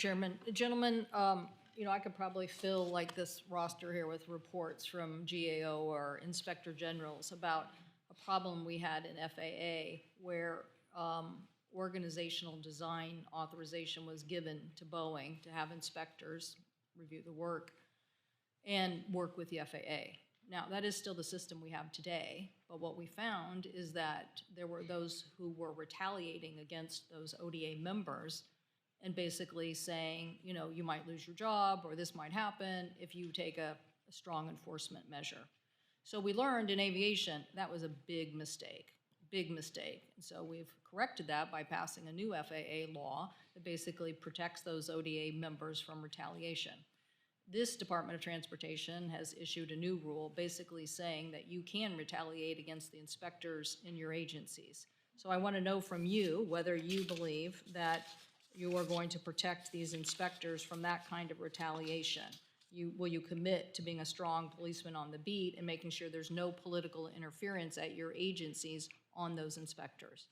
Chairman. Gentlemen, I could probably fill like this roster here with reports from GAO or Inspector Generals about a problem we had in FAA where organizational design authorization was given to Boeing to have inspectors review the work and work with the FAA. Now, that is still the system we have today, but what we found is that there were those who were retaliating against those ODA members and basically saying, you might lose your job or this might happen if you take a strong enforcement measure. So we learned in aviation that was a big mistake. And so we've corrected that by passing a new FAA law that basically protects those ODA members from retaliation. This Department of Transportation has issued a new rule basically saying that you can retaliate against the inspectors in your agencies. So I want to know from you whether you believe that you are going to protect these inspectors from that kind of retaliation. Will you commit to being a strong policeman on the beat and making sure there's no political interference at your agencies on those inspectors?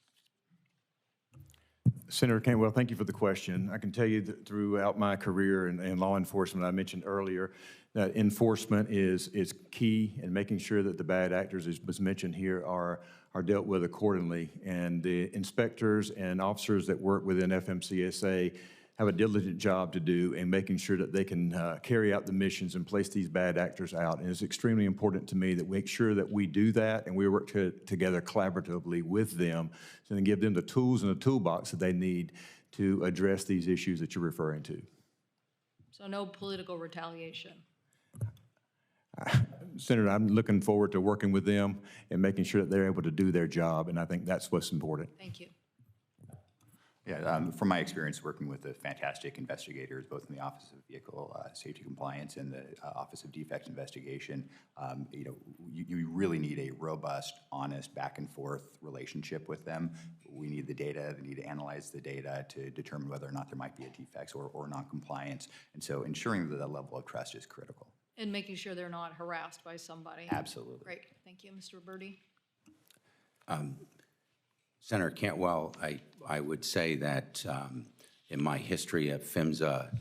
Senator Cantwell, thank you for the question. I can tell you that throughout my career in law enforcement, I mentioned earlier that enforcement is key, and making sure that the bad actors, as was mentioned here, are dealt with accordingly. And the inspectors and officers that work within FMCSA have a diligent job to do in making sure that they can carry out the missions and place these bad actors out. And it's extremely important to me that we make sure that we do that and we work together collaboratively with them and give them the tools in the toolbox that they need to address these issues that you're referring to. So no political retaliation? Senator, I'm looking forward to working with them and making sure that they're able to do their job, and I think that's what's important. Thank you. Yeah, from my experience working with the fantastic investigators, both in the Office of Vehicle Safety Compliance and the Office of Defects Investigation, you really need a robust, honest, back and forth relationship with them. We need the data, they need to analyze the data to determine whether or not there might be a defects or non-compliance. And so ensuring that level of trust is critical. And making sure they're not harassed by somebody. Absolutely. Great, thank you. Mr. Roberti? Senator Cantwell, I would say that in my history at PHMSA,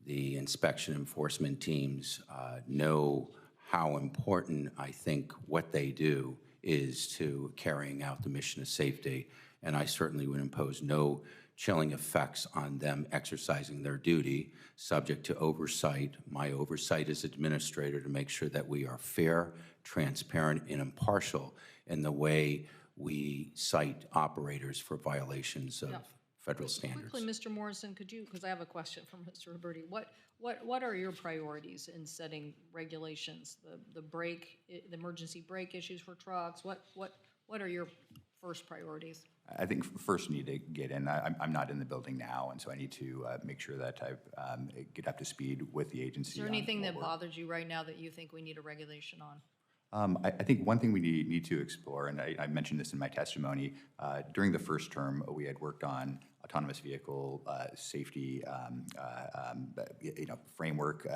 the inspection enforcement teams know how important I think what they do is to carrying out the mission of safety, and I certainly would impose no chilling effects on them exercising their duty, subject to oversight. My oversight as administrator to make sure that we are fair, transparent, and impartial in the way we cite operators for violations of federal standards. Quickly, Mr. Morrison, could you, because I have a question from Mr. Roberti, what are your priorities in setting regulations? The emergency brake issues for trucks, what are your first priorities? I think first need to get in. I'm not in the building now, and so I need to make sure that I get up to speed with the agency. Is there anything that bothers you right now that you think we need a regulation on? I think one thing we need to explore, and I mentioned this in my testimony, during the first term, we had worked on autonomous vehicle safety framework,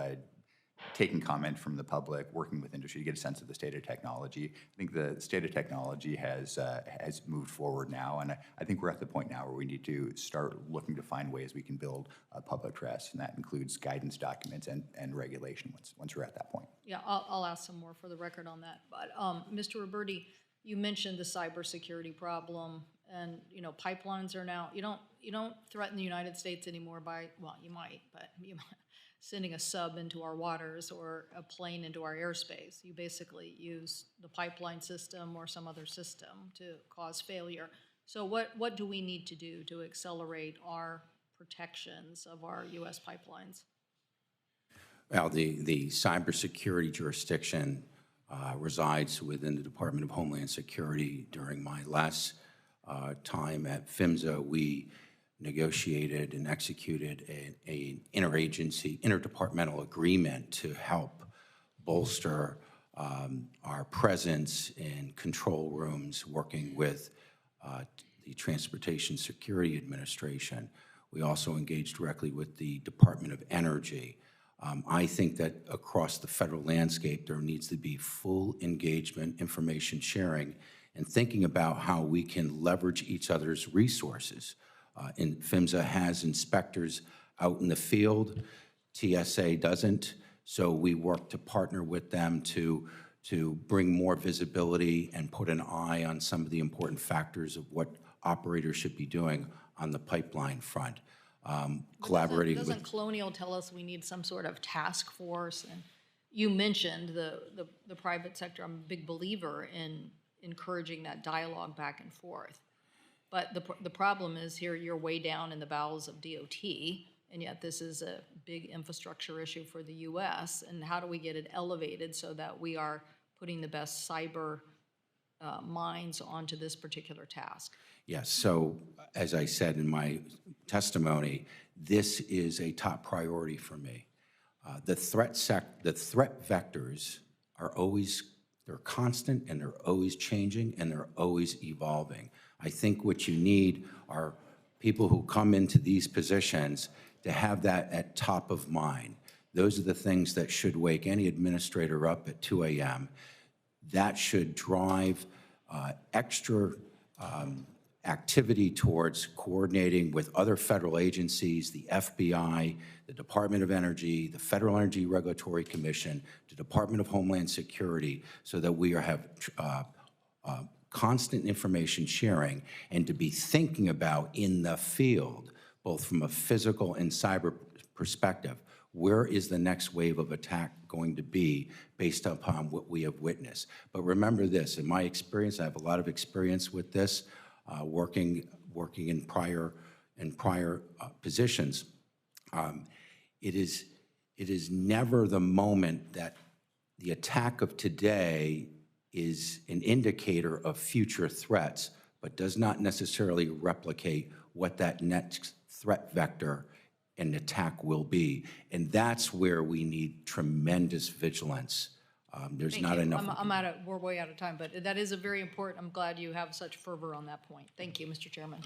taking comment from the public, working with industry to get a sense of the state of technology. I think the state of technology has moved forward now, and I think we're at the point now where we need to start looking to find ways we can build public trust, and that includes guidance documents and regulation once we're at that point. Yeah, I'll ask some more for the record on that. But Mr. Roberti, you mentioned the cybersecurity problem, and pipelines are now. You don't threaten the United States anymore by, well, you might, but you might. Sending a sub into our waters or a plane into our airspace. You basically use the pipeline system or some other system to cause failure. So what do we need to do to accelerate our protections of our U.S. pipelines? Well, the cybersecurity jurisdiction resides within the Department of Homeland Security. During my last time at PHMSA, we negotiated and executed an interagency, interdepartmental agreement to help bolster our presence in control rooms, working with the Transportation Security Administration. We also engaged directly with the Department of Energy. I think that across the federal landscape, there needs to be full engagement, information sharing, and thinking about how we can leverage each other's resources. And PHMSA has inspectors out in the field. TSA doesn't, so we work to partner with them to bring more visibility and put an eye on some of the important factors of what operators should be doing on the pipeline front. Collaborating with... Doesn't Colonial tell us we need some sort of task force? And you mentioned the private sector. I'm a big believer in encouraging that dialogue back and forth. But the problem is here you're way down in the bowels of DOT, and yet this is a big infrastructure issue for the U.S. And how do we get it elevated so that we are putting the best cyber minds onto this particular task? Yes, so as I said in my testimony, this is a top priority for me. The threat vectors are always, they're constant and they're always changing and they're always evolving. I think what you need are people who come into these positions to have that at top of mind. Those are the things that should wake any administrator up at 2 a.m. That should drive extra activity towards coordinating with other federal agencies, the FBI, the Department of Energy, the Federal Energy Regulatory Commission, the Department of Homeland Security, so that we have constant information sharing and to be thinking about in the field, both from a physical and cyber perspective, where is the next wave of attack going to be based upon what we have witnessed. But remember this, in my experience, I have a lot of experience with this, working in prior positions. It is never the moment that the attack of today is an indicator of future threats, but does not necessarily replicate what that next threat vector and attack will be. And that's where we need tremendous vigilance. There's not enough. We're way out of time, but that is a very important, I'm glad you have such fervor on that point. Thank you, Mr. Chairman.